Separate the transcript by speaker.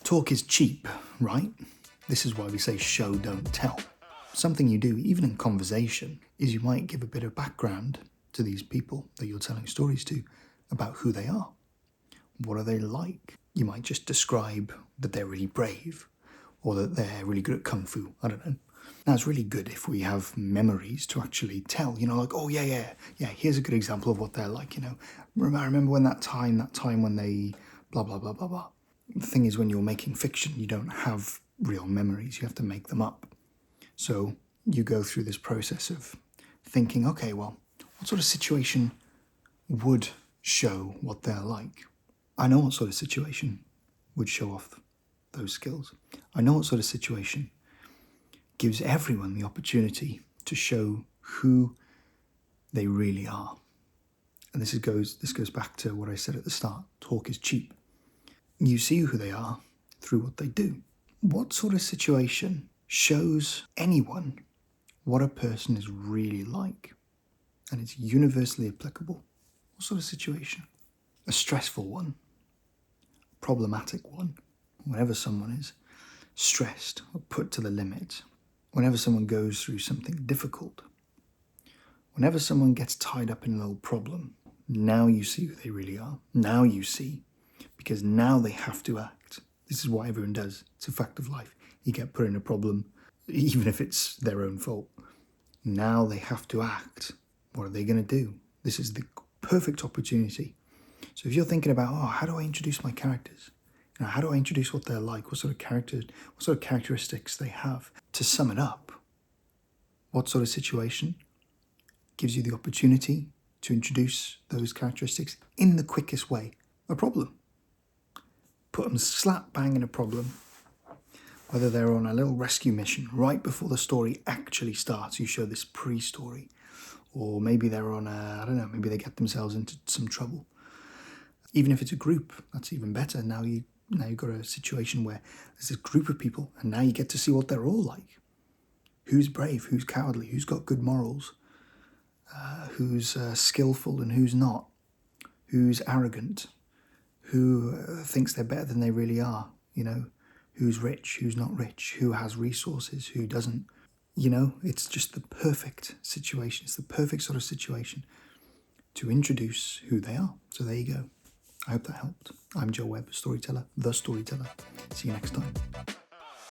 Speaker 1: Talk is cheap, right? This is why we say show, don't tell. Something you do, even in conversation, is you might give a bit of background to these people that you're telling stories to about who they are. What are they like? You might just describe that they're really brave or that they're really good at kung fu. I don't know. Now, it's really good if we have memories to actually tell, like, oh, yeah, here's a good example of what they're like, I remember when that time when they blah, blah, blah, blah, blah. The thing is, when you're making fiction, you don't have real memories. You have to make them up. So you go through this process of thinking, okay, well, what sort of situation would show what they're like? I know what sort of situation would show off those skills. I know what sort of situation gives everyone the opportunity to show who they really are. And this goes back to what I said at the start. Talk is cheap. You see who they are through what they do. What sort of situation shows anyone what a person is really like? And it's universally applicable. What sort of situation? A stressful one, problematic one. Whenever someone is stressed or put to the limit, whenever someone goes through something difficult, whenever someone gets tied up in a little problem, now you see who they really are. Now you see, because now they have to act. This is what everyone does. It's a fact of life. You get put in a problem, even if it's their own fault. Now they have to act. What are they going to do? This is the perfect opportunity. So if you're thinking about, how do I introduce my characters? How do I introduce what they're like? What sort of characteristics they have? To sum it up, what sort of situation gives you the opportunity to introduce those characteristics in the quickest way? A problem. Put them slap bang in a problem. Whether they're on a little rescue mission right before the story actually starts, you show this pre-story. Or maybe they're on maybe they get themselves into some trouble. Even if it's a group, that's even better. Now you've got a situation where there's this group of people, and now you get to see what they're all like. Who's brave, who's cowardly, who's got good morals, who's skillful and who's not, who's arrogant, who thinks they're better than they really are, who's rich, who's not rich, who has resources, who doesn't. It's just the perfect situation. It's the perfect sort of situation to introduce who they are. So there you go. I hope that helped. I'm Joe Webb, storyteller, the storyteller. See you next time.